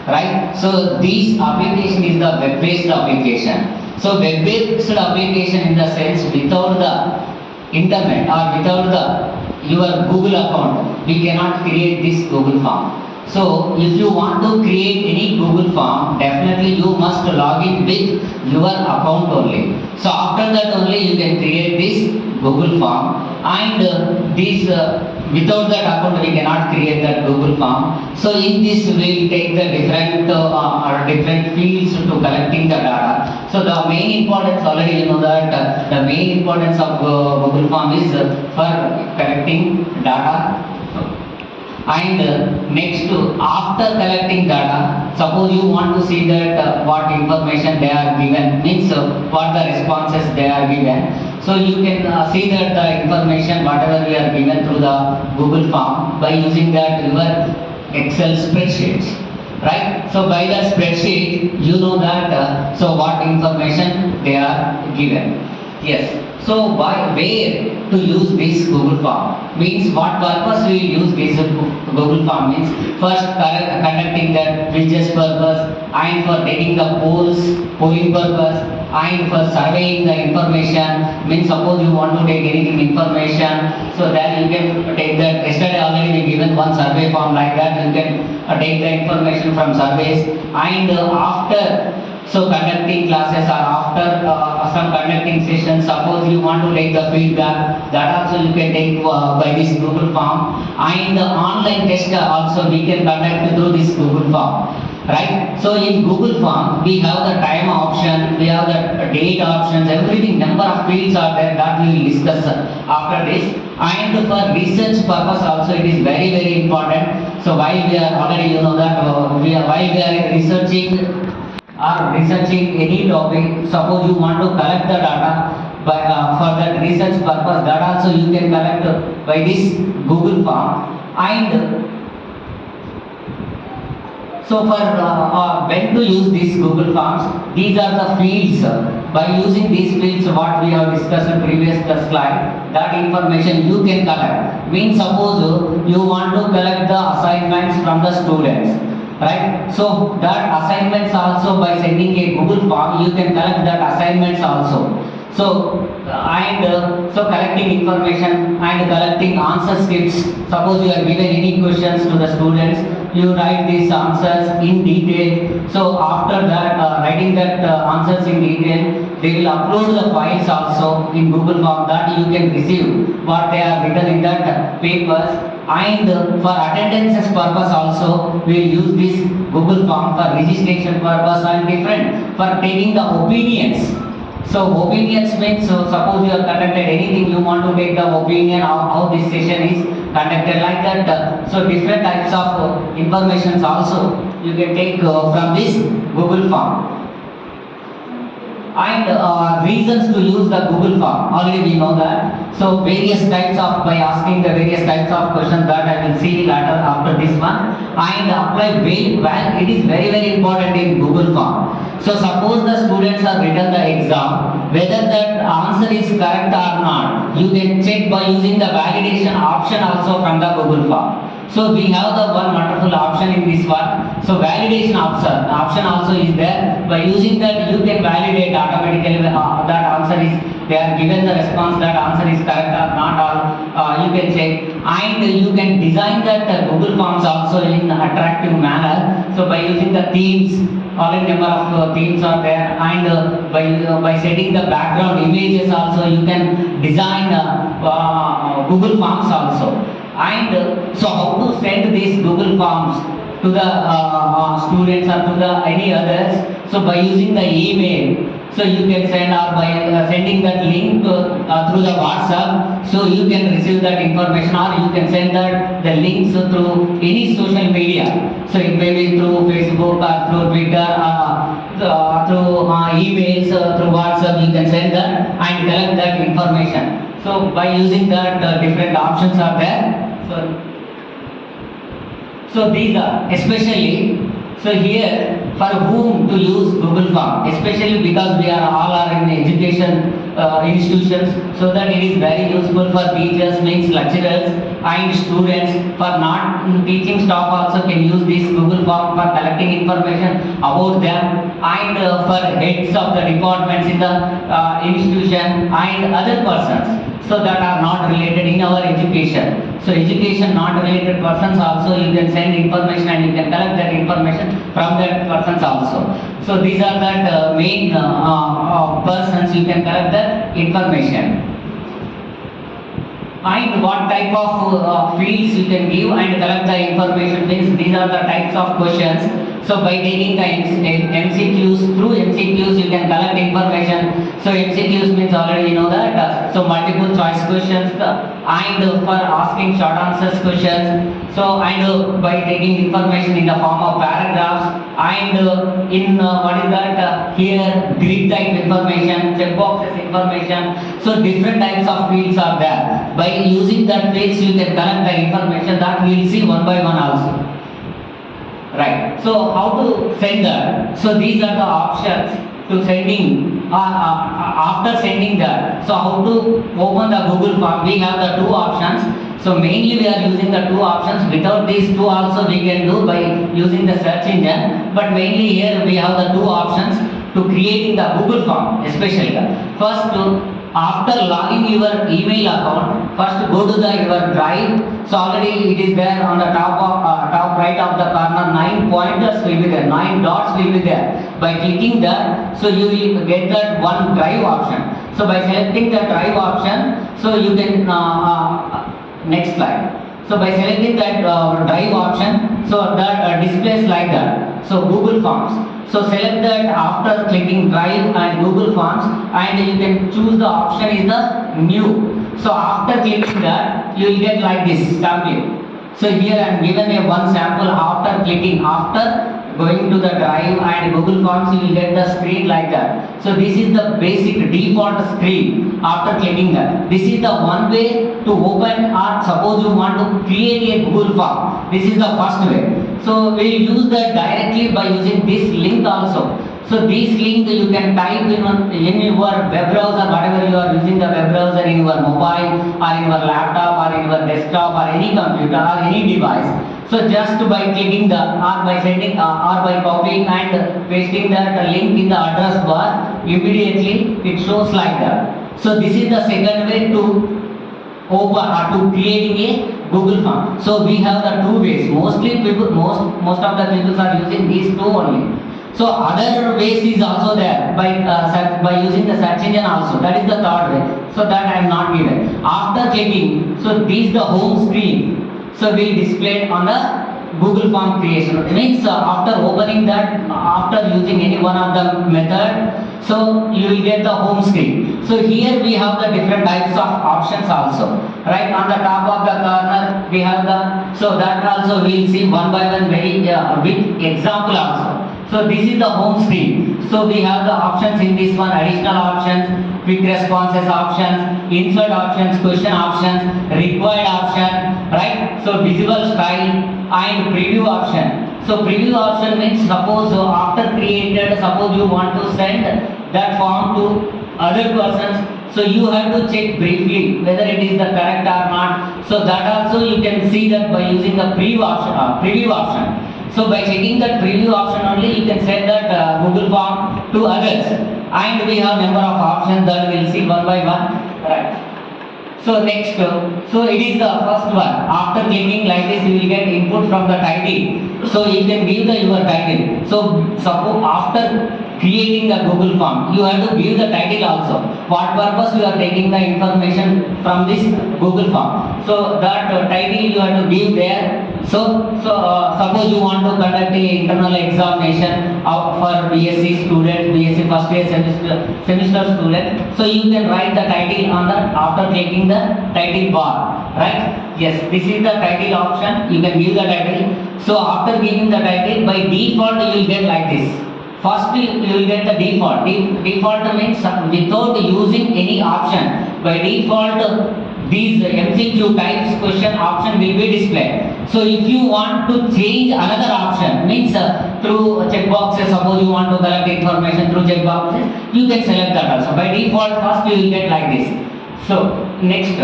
right? So this application is the web-based application. So web-based application in the sense without the internet or without the your Google account, we cannot create this Google form. So if you want to create any Google form, definitely you must log in with your account only. So after that only you can create this Google form, and this without that account we cannot create that Google form. So in this we will take the different fields to collecting the data. So the main importance, already you know that the main importance of Google form is for collecting data. And next, after collecting data, suppose you want to see that what information they are given, means what the responses they are given. So you can see that the information whatever we are given through the Google form by using that your Excel spreadsheets, right? So by the spreadsheet you know that so what information they are given. Yes. So where to use this Google form, means what purpose we will use this Google form, means first conducting that business purpose, and for taking the polling purpose, and for surveying the information, means suppose you want to take anything information, so that you can take that. Yesterday already we given one survey form like that, you can take the information from surveys, and after so conducting classes or after some conducting sessions, suppose you want to take the feedback, that also you can take by this Google form, and the online test also we can conduct through this Google form, right? So in Google form we have the time option, we have the date options, everything, number of fields are there that we will discuss after this. And for research purpose also it is very important. So while we are already you know that while we are researching any topic, suppose you want to collect the data by for that research purpose, that also you can collect by this Google form. And so for when to use these Google forms, these are the fields. By using these fields, what we have discussed in previous slide, that information you can collect. Means suppose you want to collect the assignments from the students, right? So that assignments also, by sending a Google form you can collect that assignments also. So so collecting information and collecting answer scripts. Suppose you are given any questions to the students, you write these answers in detail. So after that writing that answers in detail, they will upload the files also in Google form, that you can receive what they are written in that papers. And for attendances purpose also we will use this Google form for registration purpose and different for taking the opinions. So opinions means, so suppose you have conducted anything, you want to take the opinion how this session is conducted, like that. So different types of informations also you can take from this Google form. And reasons to use the Google form, already we know that. So various types of, by asking the various types of questions that I will see later after this one, and apply well, it is very important in Google form. So suppose the students have written the exam, whether that answer is correct or not, you can check by using the validation option also from the Google form. So we have the one wonderful option in this one. So validation option also is there. By using that you can validate automatically that answer is, they are given the response, that answer is correct or not, or you can check. And you can design that Google forms also in attractive manner. So by using the themes, already number of themes are there, and by setting the background images also you can design Google forms also. And so how to send these Google forms to the students or to the any others? So by using the email, so you can send, or by sending that link through the WhatsApp, so you can receive that information, or you can send the links through any social media. So it may be through Facebook or through Twitter, through emails, through WhatsApp, you can send that and collect that information. So by using that, different options are there. So these are especially, so here for whom to use Google form, especially because we are all are in the education institutions, so that it is very useful for teachers, means lecturers and students. For not teaching staff also can use this Google form for collecting information about them, and for heads of the departments in the institution and other persons, so that are not related in our education. So education not related persons also you can send information and you can collect that information from that persons also. So these are that main persons you can collect that information. And what type of fields you can give and collect the information, means these are the types of questions. So by taking the MCQs, through MCQs you can collect information. So MCQs means already you know that. So multiple choice questions, and for asking short answers questions. So and by taking information in the form of paragraphs, and in what is that here grid type information, checkboxes information. So different types of fields are there. By using that fields you can collect the information that we will see one by one also. Right. So how to send that? So these are the options to sending. After sending that, so how to open the Google form? We have the two options. So mainly we are using the two options. Without these two also we can do by using the search engine. But mainly here we have the two options to creating the Google form, especially. First, after logging your email account, first go to the your drive. So already it is there on the top right of the corner. 9 pointers will be there, 9 dots will be there. By clicking that, so you will get that one drive option. So by selecting the drive option, so you can next slide. So by selecting that drive option, so that displays like that. So Google Forms. So select that after clicking drive and Google Forms, and you can choose the option is the new. So after clicking that, you will get like this template. So here I am given a one sample after clicking, after going to the drive and Google Forms, you will get the screen like that. So this is the basic default screen after clicking that. This is the one way to open, or suppose you want to create a Google Form. This is the first way. So we will use that directly by using this link also. So this link you can type in your web browser, whatever you are using the web browser in your mobile or in your laptop or in your desktop or any computer or any device. So just by clicking the or by sending or by copying and pasting that link in the address bar, immediately it shows like that. So this is the second way to open or to creating a Google Form. So we have the two ways. Mostly people, most of the people are using these two only. So other ways is also there by using the search engine also. That is the third way. So that I am not given. After clicking, so this is the home screen. So will display on the Google Form creation. It means after opening that, after using any one of the method, so you will get the home screen. So here we have the different types of options also. Right on the top of the corner we have the, so that also we will see one by one very with example also. So this is the home screen. So we have the options in this one, additional options, quick responses options, insert options, question options, required option, right? So visual style and preview option. So preview option means suppose after created, suppose you want to send that form to other persons. So you have to check briefly whether it is the correct or not. So that also you can see that by using the preview option. So by checking that preview option only, you can send that Google Form to others. And we have number of options that we will see one by one. Right. So next, so it is the first one. After clicking like this, you will get input from the title. So you can give your title. So suppose after creating the Google Form, you have to give the title also. What purpose you are taking the information from this Google Form. So that title you have to give there. So suppose you want to conduct a internal examination for BSc students, BSc first year semester student. So you can write the title on that after clicking the title bar, right? Yes, this is the title option. You can give the title. So after giving the title, by default you will get like this. First you will get the default. Default means without using any option. By default these MCQ types question option will be displayed. So if you want to change another option, means through checkboxes, suppose you want to collect information through checkboxes, you can select that also. By default first you will get like this. So next.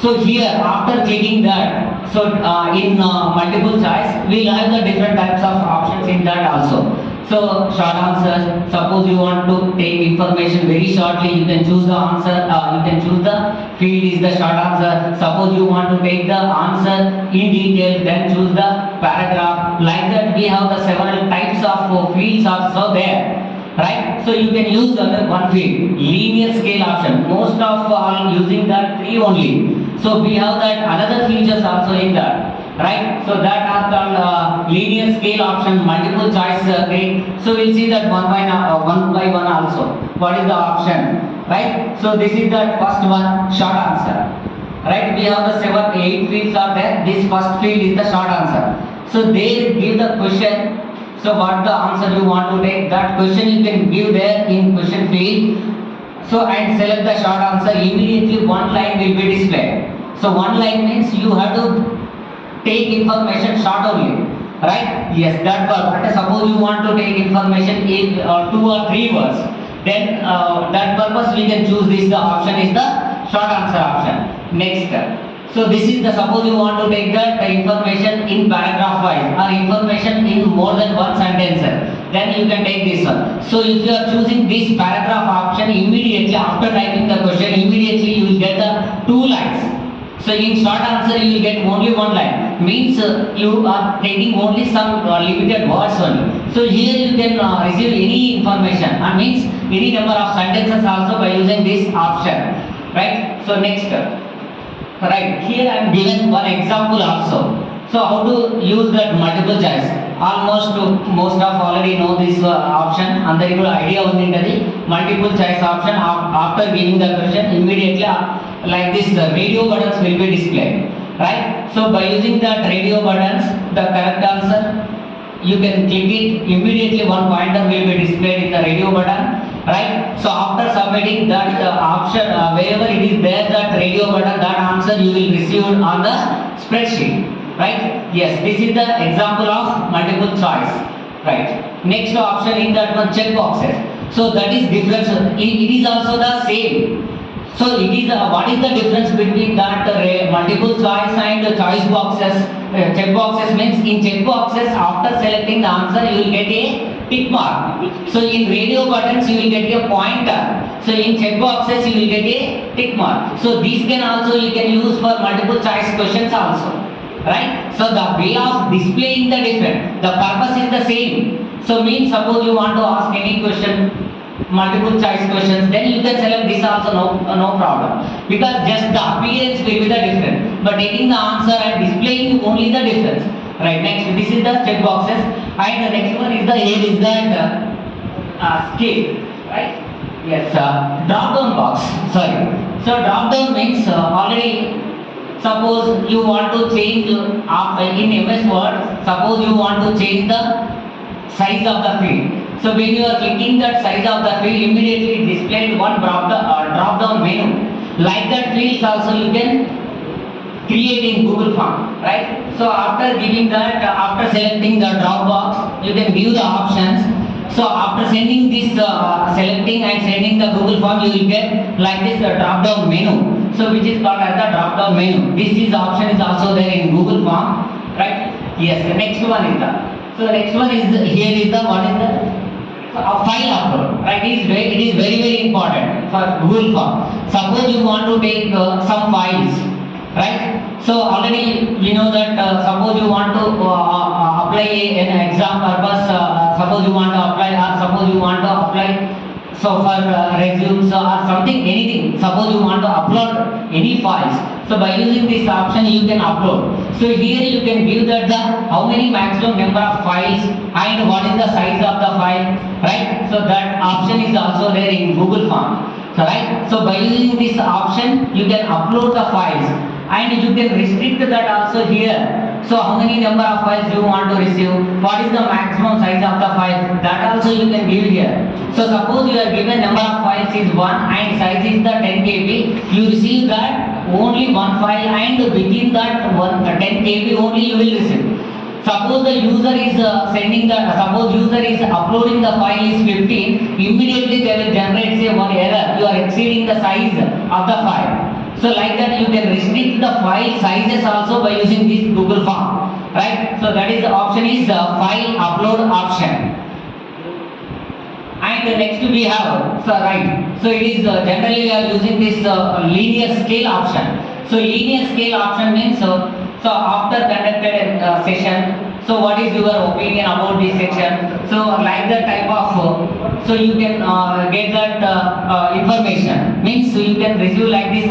So here after clicking that, so in multiple choice, we will have the different types of options in that also. So short answers, suppose you want to take information very shortly, you can choose the answer, you can choose the field is the short answer. Suppose you want to take the answer in detail, then choose the paragraph. Like that we have the several types of fields also there. Right? So you can use one field, linear scale option. Most of all using that 3 only. So we have that another features also in that. Right? So that are called linear scale option, multiple choice grade. So we'll see that one by one also. What is the option? Right? So this is the first one, short answer. Right? We have the 8 fields are there. This first field is the short answer. So they give the question. So what the answer you want to take, that question you can give there in question field. So and select the short answer, immediately one line will be displayed. So one line means you have to take information short only. Right? Yes, that purpose. Suppose you want to take information in 2 or 3 words. Then that purpose we can choose this, the option is the short answer option. Next. So this is the, suppose you want to take the information in paragraph wise or information in more than one sentence, then you can take this one. So if you are choosing this paragraph option, immediately after typing the question, immediately you will get the 2 lines. So in short answer you will get only 1 line. Means you are taking only some limited words only. So here you can receive any information. Means any number of sentences also by using this option. Right? So next. Right, here I am given one example also. So how to use that multiple choice? Almost most of already know this option. And there is idea on the multiple choice option. After giving the question, immediately like this, the radio buttons will be displayed. Right? So by using that radio buttons, the correct answer, you can click it. Immediately one pointer will be displayed in the radio button. Right? So after submitting that option, wherever it is there, that radio button, that answer you will receive on the spreadsheet. Right? Yes, this is the example of multiple choice. Right? Next option in that one, check boxes. So that is different. It is also the same. So it is what is the difference between that multiple choice and choice boxes? Check boxes means in check boxes after selecting the answer you will get a tick mark. So in radio buttons you will get a pointer. So in check boxes you will get a tick mark. So these can also you can use for multiple choice questions also. Right? So the way of displaying the different, the purpose is the same. So means suppose you want to ask any question, multiple choice questions, then you can select this also, no problem, because just the appearance will be the different, but taking the answer and displaying only the difference. Right, next this is the check boxes, and the next one is the here is that scale. Right? Yes, drop down box. Sorry. So drop down means already suppose you want to change in MS Word, suppose you want to change the size of the field. So when you are clicking that size of the field, immediately displayed one drop down menu. Like that fields also you can create in Google Form, right? So after giving that, after selecting the drop box, you can view the options. So after sending this, selecting and sending the Google Form, you will get like this drop down menu. So which is called as the drop down menu. This option is also there in Google Form, right? Yes. The next one is the. So the next one is here is the what is the file upload, right? It is very important for Google Form. Suppose you want to take some files, right? So already you know that suppose you want to apply an exam purpose, suppose you want to apply or suppose you want to apply so for resumes or something, anything, suppose you want to upload any files. So by using this option you can upload. So here you can give that the how many maximum number of files and what is the size of the file, right? So that option is also there in Google Form. So right, so by using this option you can upload the files and you can restrict that also here. So how many number of files you want to receive? What is the maximum size of the file? That also you can give here. So suppose you are given number of files is 1 and size is the 10 KB. You receive that only one file and within that 10 KB only you will receive. Suppose the user is suppose user is uploading the file is 15, immediately they will generate say one error. You are exceeding the size of the file. So like that you can restrict the file sizes also by using this Google Form, right? So that is the option is the file upload option. And next we have, so right, so it is generally we are using this linear scale option. So linear scale option means so after conducted session, so what is your opinion about this section? So like that type of so you can get that information, means you can receive like this